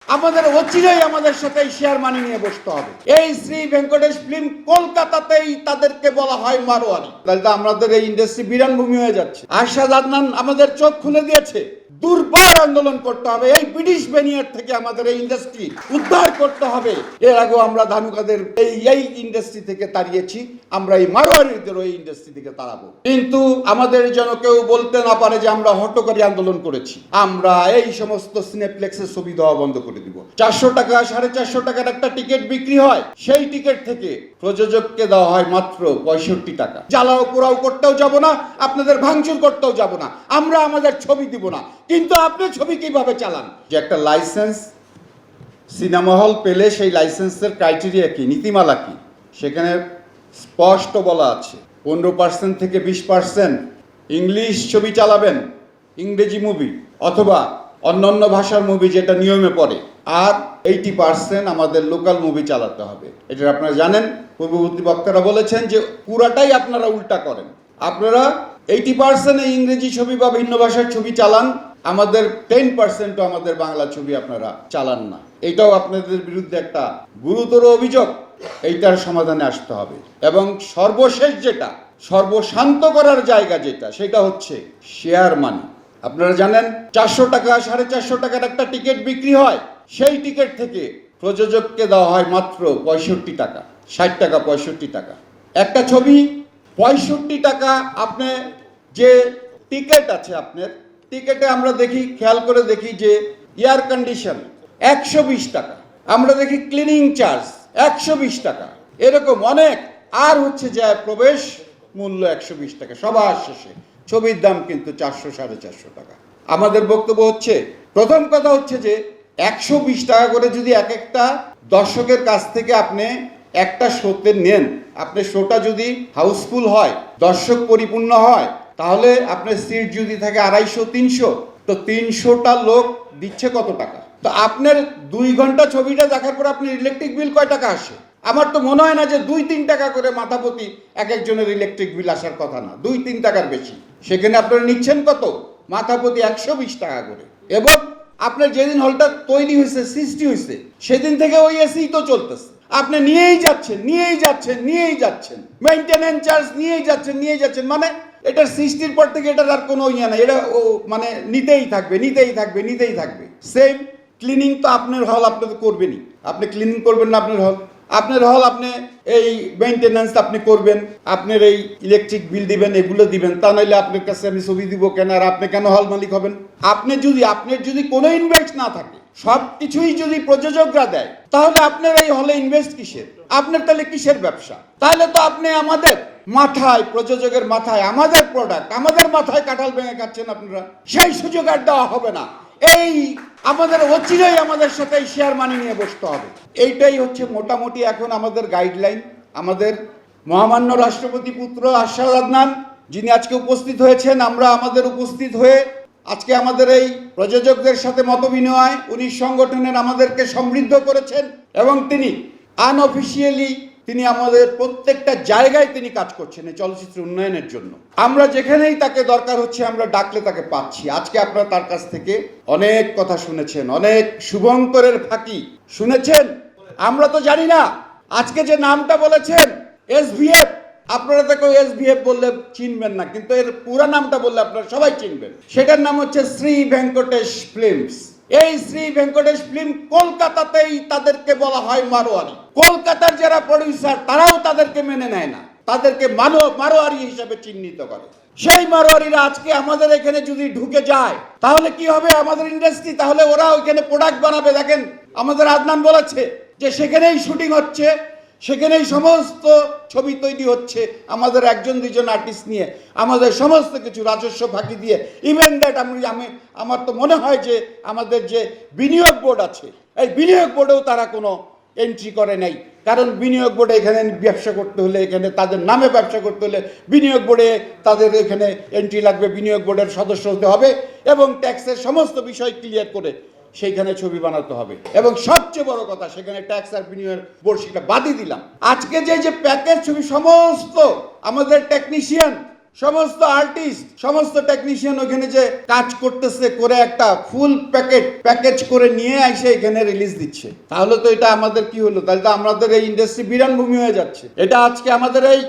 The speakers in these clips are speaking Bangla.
আমাদের অচিরেই আমাদের সাথে শেয়ার মানি নিয়ে বসতে হবে। এই শ্রী ভেঙ্কটেশ ফিল্ম কলকাতাতেই তাদেরকে বলা হয় মারোয়ারি। তাহলে তো আমাদের এই ইন্ডাস্ট্রি বিরান ভূমি হয়ে যাচ্ছে। আরশাদ আদনান আমাদের চোখ খুলে দিয়েছে। দুর্বার আন্দোলন করতে হবে, এই ব্রিটিশ বেনিয়ার থেকে আমাদের এই ইন্ডাস্ট্রি উদ্ধার করতে হবে। এর আগেও আমরা ধানুকাদের এই ইন্ডাস্ট্রি থেকে তাড়িয়েছি, আমরা এই মারোয়ারিদের ওই ইন্ডাস্ট্রি থেকে তাড়াবো। কিন্তু আমাদের যেন কেউ বলতে না পারে যে আমরা হটকারী আন্দোলন করেছি। আমরা এই সমস্ত সিনেপ্লেক্সের ছবি দেওয়া বন্ধ করে দিব। 400 টাকা 450 টাকার একটা টিকিট বিক্রি হয়, সেই টিকিট থেকে প্রযোজককে দেওয়া হয় মাত্র 65 টাকা। জ্বালাও পোড়াও করতেও যাব না, আপনাদের ভাঙচুর করতেও যাব না, আমরা আমাদের ছবি দিব না। কিন্তু আপনি ছবি কিভাবে চালান? যে একটা লাইসেন্স সিনেমা হল পেলে সেই লাইসেন্সের ক্রাইটেরিয়া কি, নীতিমালা কি, সেখানে স্পষ্ট বলা আছে 15% থেকে 20% ইংলিশ ছবি চালাবেন, ইংরেজি মুভি অথবা অন্যান্য ভাষার মুভি যেটা নিয়মে পড়ে, আর 80% আমাদের লোকাল মুভি চালাতে হবে। এটা আপনারা জানেন, পূর্ববর্তী বক্তারা বলেছেন যে পুরাটাই আপনারা উল্টা করেন। আপনারা 80% ইংরেজি ছবি বা ভিন্ন ভাষার ছবি চালান, আমাদের 10% আমাদের বাংলা ছবি আপনারা চালান না। এটাও আপনাদের বিরুদ্ধে একটা গুরুতর অভিযোগ, এইটার সমাধানে আসতে হবে। এবং সর্বশেষ যেটা, সর্বশান্ত করার জায়গা যেটা, সেটা হচ্ছে শেয়ার মানি। আপনারা জানেন 400 টাকা 450 টাকার একটা টিকিট বিক্রি হয়, সেই টিকিট থেকে প্রযোজককে দেওয়া হয় মাত্র 65 টাকা, 60 টাকা 65 টাকা। একটা ছবি 65 টাকা। আপনি যে টিকিট আছে, আপনার টিকিটে আমরা দেখি, খেয়াল করে দেখি যে এয়ার কন্ডিশন 120 টাকা, আমরা দেখি ক্লিনিং চার্জ 120 টাকা, এরকম অনেক। আর হচ্ছে যে প্রবেশ মূল্য 120 টাকা। সবার শেষে ছবির দাম কিন্তু 400 450 টাকা। আমাদের বক্তব্য হচ্ছে, প্রথম কথা হচ্ছে যে 120 টাকা করে যদি এক একটা দর্শকের কাছ থেকে আপনি একটা শোতে নেন, আপনার শোটা যদি হাউসফুল হয়, দর্শক পরিপূর্ণ হয়, তাহলে আপনার সিট যদি থাকে 250 300, তো 300টা লোক দিচ্ছে কত টাকা? তো আপনার 2 ঘন্টা ছবিটা দেখার পর আপনার ইলেকট্রিক বিল কয় টাকা আসে? আমার তো মনে হয় না যে 2-3 টাকা করে মাথাপ্রতি এক একজনের ইলেকট্রিক বিল আসার কথা না, 2-3 টাকার বেশি। সেখানে আপনারা নিচ্ছেন কত? মাথাপ্রতি 120 টাকা করে। এবং আপনার যেদিন হলটা তৈরি হয়েছে, সৃষ্টি হয়েছে, সেদিন থেকে ওই এসি তো চলতেছে। আপনি নিয়েই যাচ্ছেন, মেইনটেনেন্স চার্জ নিয়েই যাচ্ছেন। মানে এটার সৃষ্টির পর থেকে এটার আর কোনো ইয়ে নাই, এটা মানে নিতেই থাকবে। সেম ক্লিনিং তো আপনার হল আপনি তো করবেনই। আপনি ক্লিনিং করবেন না আপনার হল আপনি এই মেইনটেনেন্স আপনি করবেন, আপনার এই ইলেকট্রিক বিল দিবেন, এগুলো দিবেন। তা নাইলে আপনার কাছে আমি ছবি দিব কেন? আর আপনি কেন হল মালিক হবেন? আপনার যদি কোনো ইনভেস্ট না থাকে, সব কিছুই যদি প্রযোজকরা দেয়, তাহলে আপনার এই হলে ইনভেস্ট কিসের? আপনার তাহলে কিসের ব্যবসা? তাহলে তো আপনি আমাদের মাথায়, প্রযোজকের মাথায় আমাদের প্রোডাক্ট, আমাদের মাথায় কাঁঠাল ভেঙে খাচ্ছেন আপনারা। সেই সুযোগ আর দেওয়া হবে না। এই আমাদের অচিরেই আমাদের সাথে শেয়ার মানি নিয়ে বসতে হবে। এইটাই হচ্ছে মোটামুটি এখন আমাদের গাইডলাইন। আমাদের মহামান্য রাষ্ট্রপতি পুত্র আরশাদ আদনান, যিনি আজকে উপস্থিত হয়েছেন, আমরা আমাদের উপস্থিত হয়ে আজকে আমাদের এই প্রযোজকদের সাথে মত বিনিময়, উনি সংগঠনের আমাদেরকে সমৃদ্ধ করেছেন। এবং তিনি আনঅফিসিয়ালি তিনি আমাদের প্রত্যেকটা জায়গায় তিনি কাজ করছেন এই চলচ্চিত্র উন্নয়নের জন্য। আমরা যেখানেই তাকে দরকার হচ্ছে, আমরা ডাকলে তাকে পাচ্ছি। আজকে আপনারা তার কাছ থেকে অনেক কথা শুনেছেন, অনেক শুভঙ্করের ফাঁকি শুনেছেন। আমরা তো জানি না, আজকে যে নামটা বলেছেন SVF, আপনারা তাকে SVF বললে চিনবেন না, কিন্তু এর পুরো নামটা বললে আপনারা সবাই চিনবেন। সেটার নাম হচ্ছে শ্রী ভেঙ্কটেশ ফিল্মস। এই শ্রী ভেঙ্কটেশ ফিল্ম কলকাতাতেই তাদেরকে বলা হয় মারোয়ারি। কলকাতার যারা প্রডিউসার, তারাও তাদেরকে মেনে নেয় না, তাদেরকে মারোয়ারি হিসেবে চিহ্নিত করে। সেই মারোয়ারিরা আজকে আমাদের এখানে যদি ঢুকে যায়, তাহলে কি হবে আমাদের ইন্ডাস্ট্রি? তাহলে ওরা ওইখানে প্রোডাক্ট বানাবে। দেখেন, আমাদের আদনান বলেছে যে সেখানেই শুটিং হচ্ছে, সেখানেই সমস্ত ছবি তৈরি হচ্ছে, আমাদের 1-2 আর্টিস্ট নিয়ে, আমাদের সমস্ত কিছু রাজস্ব ফাঁকি দিয়ে। ইভেন দ্যাট আমার তো মনে হয় যে আমাদের যে বিনিয়োগ বোর্ড আছে, এই বিনিয়োগ বোর্ডেও তারা কোনো এন্ট্রি করে নাই। কারণ বিনিয়োগ বোর্ডে এখানে ব্যবসা করতে হলে, এখানে তাদের নামে ব্যবসা করতে হলে বিনিয়োগ বোর্ডে তাদের এখানে এন্ট্রি লাগবে, বিনিয়োগ বোর্ডের সদস্য হতে হবে এবং ট্যাক্সের সমস্ত বিষয় ক্লিয়ার করে সেইখানে ছবি বানাতে হবে। এবং সবচেয়ে বড় কথা, সেখানে ট্যাক্স আর বিনিয়োগ বোর্ড সেটা বাদই দিলাম। আজকে যে প্যাকেজ ছবি, সমস্ত আমাদের টেকনিশিয়ান সমস্ত আর্টিস্ট, সমস্ত টেকনিশিয়ান ওখানে যে কাজ করতেছে, করে একটা ফুল প্যাকেজ করে নিয়ে এসে এখানে রিলিজ দিচ্ছে, তাহলে তো এটা আমাদের কি হলো? তাহলে তো আমাদের এই ইন্ডাস্ট্রি বিরান ভূমি হয়ে যাচ্ছে। এটা আজকে আমাদের এই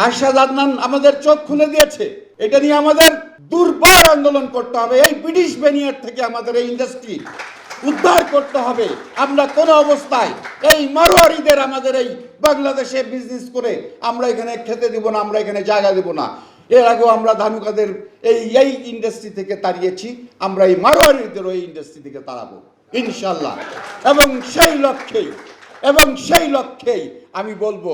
আরশাদ আদনান আমাদের চোখ খুলে দিয়েছে। এটা নিয়ে আমাদের দুর্বার আন্দোলন করতে হবে। এই ব্রিটিশ বেনিয়ার থেকে আমাদের এই ইন্ডাস্ট্রি উদ্ধার করতে হবে। আমরা কোন অবস্থায় এই মারোয়ারিদের আমাদের এই বাংলাদেশে বিজনেস করে আমরা এখানে খেতে দিব না, আমরা এখানে জায়গা দেব না। এর আগেও আমরা ধানুকাদের এই ইন্ডাস্ট্রি থেকে তাড়িয়েছি, আমরা এই মারোয়ারিদের ওই ইন্ডাস্ট্রি থেকে তাড়াবো ইনশাল্লাহ। এবং সেই লক্ষ্যেই আমি বলবো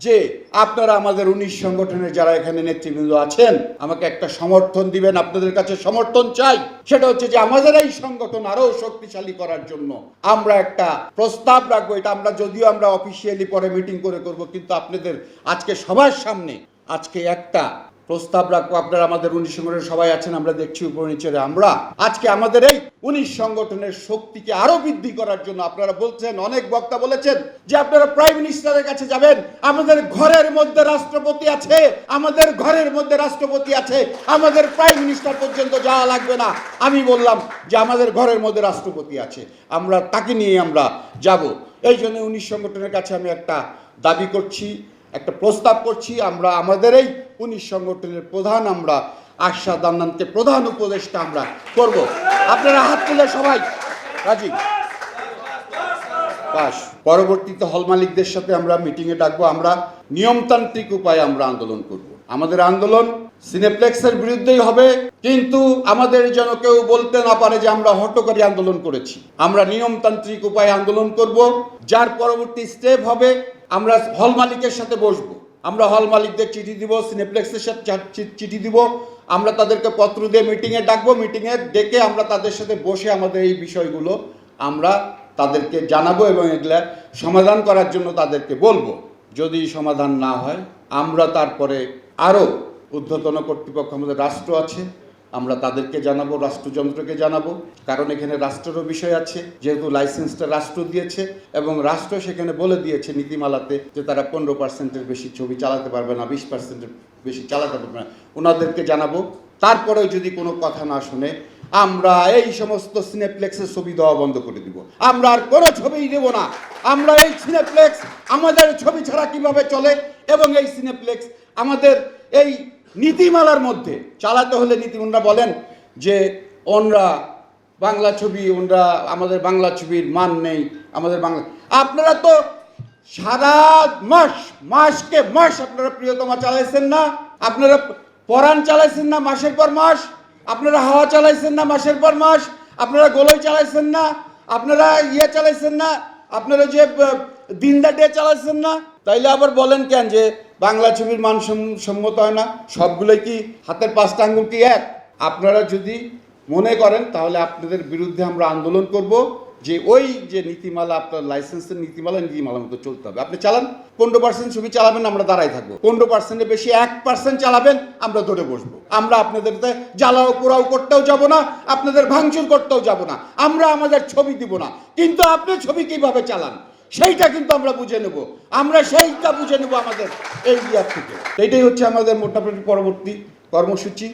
যে আপনারা আমাদের 19 সংগঠনের যারা এখানে নেতৃবৃন্দ আছেন, আমাকে একটা সমর্থন দিবেন। আপনাদের কাছে সমর্থন চাই। সেটা হচ্ছে যে আমাদের এই সংগঠন আরো শক্তিশালী করার জন্য আমরা একটা প্রস্তাব রাখবো। এটা আমরা যদিও আমরা অফিসিয়ালি পরে মিটিং করে করব, কিন্তু আপনাদের আজকে সবার সামনে আজকে একটা প্রস্তাব রাখবো। আপনারা আমাদের 19 সংগঠনের সবাই আছেন, আমরা দেখছি উপর নিচে। আমরা আজকে আমাদের এই 19 সংগঠনের শক্তিকে আরো বৃদ্ধি করার জন্য, আপনারা বলছেন, অনেক বক্তা বলেছেন যে আপনারা প্রাইম মিনিস্টারের কাছে যাবেন। আমাদের ঘরের মধ্যে রাষ্ট্রপতি আছে, আমাদের ঘরের মধ্যে রাষ্ট্রপতি আছে, আমাদের প্রাইম মিনিস্টার পর্যন্ত যাওয়া লাগবে না। আমি বললাম যে আমাদের ঘরের মধ্যে রাষ্ট্রপতি আছে, আমরা তাকে নিয়ে আমরা যাব। এই জন্য 19 সংগঠনের কাছে আমি একটা দাবি করছি, একটা প্রস্তাব করছি। আমরা আমাদের এই 19 সংগঠনের প্রধান আমরা আরশাদ আদনানকে প্রধান উপদেষ্টা আমরা করব। আপনারা হাত তুলে সবাই রাজি। বাস পরবর্তীতে হল মালিকদের সাথে আমরা মিটিংয়ে ডাকবো। আমরা নিয়মতান্ত্রিক উপায়ে আমরা আন্দোলন করব। আমাদের আন্দোলন সিনেপ্লেক্সের বিরুদ্ধেই হবে, কিন্তু আমাদের যেন কেউ বলতে না পারে যে আমরা হটকারী আন্দোলন করেছি। আমরা নিয়মতান্ত্রিক উপায়ে আন্দোলন করব, যার পরবর্তী স্টেপ হবে আমরা হল মালিকের সাথে বসবো। আমরা হল মালিকদের চিঠি দিব, সিনেপ্লেক্সের সাথে চিঠি দিব, আমরা তাদেরকে পত্র দিয়ে মিটিংয়ে ডাকবো। মিটিংয়ে ডেকে আমরা তাদের সাথে বসে আমাদের এই বিষয়গুলো আমরা তাদেরকে জানাবো এবং এগুলা সমাধান করার জন্য তাদেরকে বলবো। যদি সমাধান না হয় আমরা তারপরে আরও ঊর্ধ্বতন কর্তৃপক্ষ, আমাদের রাষ্ট্র আছে, আমরা তাদেরকে জানাবো, রাষ্ট্রযন্ত্রকে জানাবো। কারণ এখানে রাষ্ট্রেরও বিষয় আছে, যেহেতু লাইসেন্সটা রাষ্ট্র দিয়েছে এবং রাষ্ট্র সেখানে বলে দিয়েছে নীতিমালাতে যে তারা 15%-এর বেশি ছবি চালাতে পারবে না, 20%-এর বেশি চালাতে পারবে না। ওনাদেরকে জানাবো। তারপরেও যদি কোনো কথা না শুনে আমরা এই সমস্ত সিনেপ্লেক্সের ছবি দেওয়া বন্ধ করে দিব। আমরা আর কোনো ছবিই দেব না। আমরা এই সিনেপ্লেক্স আমাদের ছবি ছাড়া কিভাবে চলে, এবং এই সিনেপ্লেক্স আমাদের এই নীতিমালার মধ্যে চালাতে হলে ওনারা বলেন যে ওনরা বাংলা ছবি, ওনরা আমাদের বাংলা ছবির মান নেই, আমাদের বাংলা। আপনারা তো সারা মাসকে মাস আপনারা প্রিয়তমা চালাইছেন না, আপনারা পরাণ চালাইছেন না মাসের পর মাস, আপনারা হাওয়া চালাইছেন না মাসের পর মাস, আপনারা গোলই চালাইছেন না, আপনারা চালাইছেন না, আপনারা যে দিন দা ডে চালাইছেন না। তাইলে আবার বলেন কেন যে বাংলা ছবির মানসম্মত হয় না? সবগুলোই কি হাতের 5টা আঙ্গুল কি এক? আপনারা যদি মনে করেন তাহলে আপনাদের বিরুদ্ধে আমরা আন্দোলন করব, যে ওই যে নীতিমালা, আপনার লাইসেন্সের নীতিমালা মতো চলতে হবে। আপনি চালান, 15% ছবি চালাবেন, আমরা দাঁড়াই থাকবো। 15%-এর বেশি 1% চালাবেন, আমরা ধরে বসবো। আমরা আপনাদের জ্বালাও পোড়াও করতেও যাব না, আপনাদের ভাঙচুর করতেও যাব না, আমরা আমাদের ছবি দিব না। কিন্তু আপনি ছবি কিভাবে চালান সেইটা কিন্তু আমরা বুঝে নেব, আমরা সেইটা বুঝে নেব আমাদের এই ইয়ার থেকে। এইটাই হচ্ছে আমাদের মোটামুটি পরবর্তী কর্মসূচি।